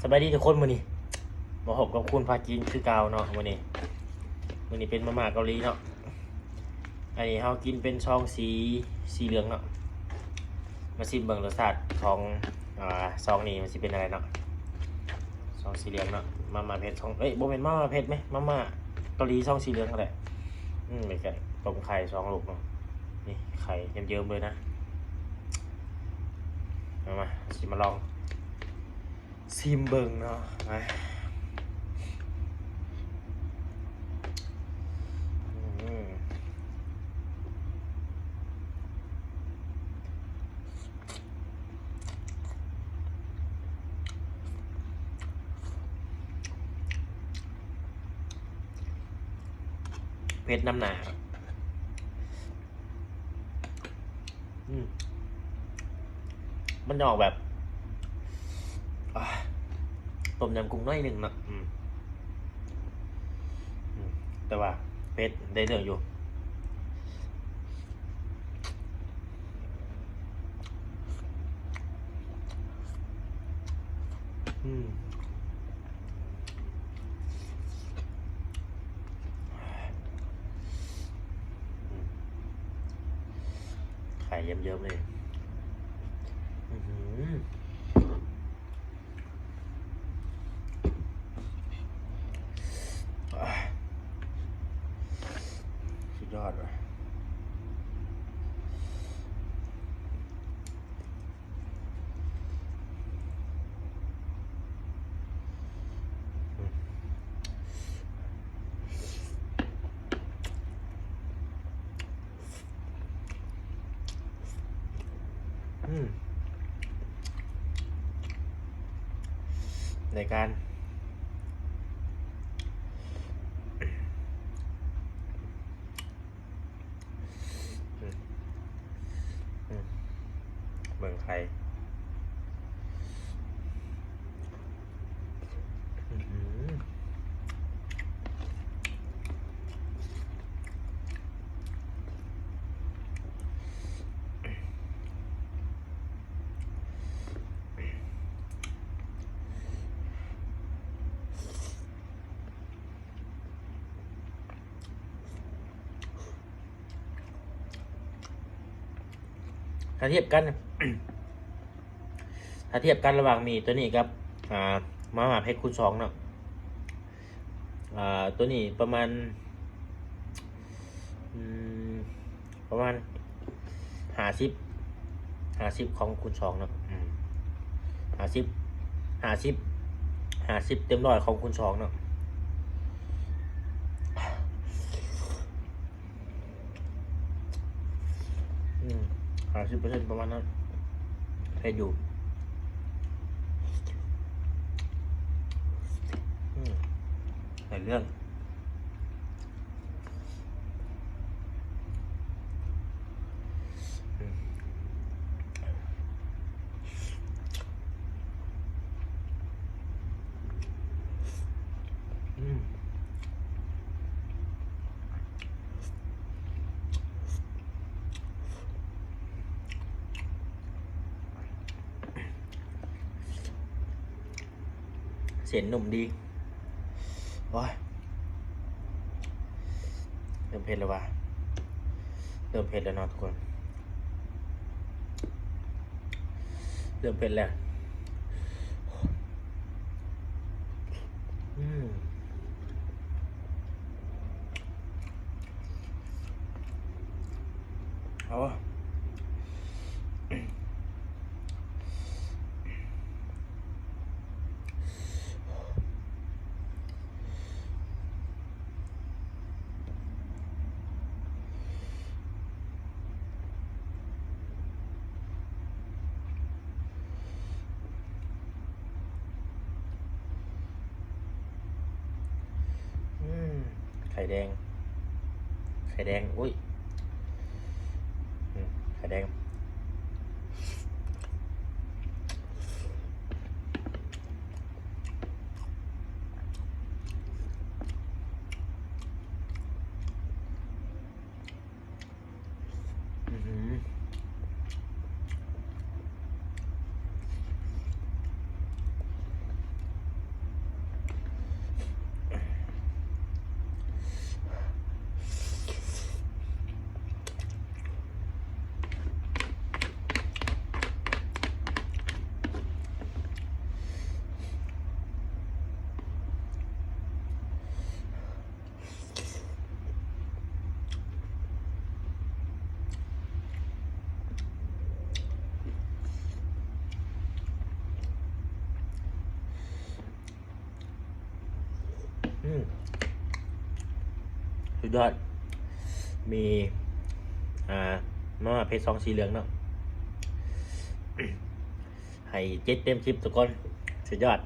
สบายดีทุกคนมื้อนี้มาพบกับคุณพากินคือเก่าเนาะมื้อนี้เป็นมาม่าเกาหลีเนาะอันนี้เฮากินเป็นซองสีเหลืองเนาะมาชิมเบิ่งรสชาติของซองนี้มันสิเป็นอะไรเนาะซองสีเหลืองเนาะมาม่าเผ็ดซองบ่แม่นมาม่าเผ็ดไหมมาม่าเกาหลีซองสีเหลืองก็ได้ไม่ใช่ต้มไข่2ลูกเนาะนี่ไข่เยิ้มๆเลยนะมาสิมาลองชิมเบิ่งเนาะมาเผ็ดน้ำหนามันจะออกแบบต้มยำกุ้งน้อยหนึ่งเนาะแต่ว่าเผ็ดได้เรื่องอยู่ไข่เยิ้มๆเลยสุดยอดเลยในการเมืองไทยถ้าเทียบกัน ถ้าเทียบกันระหว่างมีตัวนี้กับมาม่าเผ็ดคูณ2เนาะตัวนี้ประมาณ50ของคูณ2เนาะ50เต็มร้อยของคูณ2เนาะ50%ประมาณนั้นเผ็ดอยู่ในเรื่องเสียงหนุ่มดีว้ายเริ่มเผ็ดแล้ววะเริ่มเผ็ดแล้วเนาะทุกคนเริ่มเผ็ดแล้วเอาไข่แดงอุ้ยไข่แดง สุดยอดมีมาม่าเผ็ดซองสีเหลืองเนาะ ให้7 เต็ม 10ทุกคนสุดยอด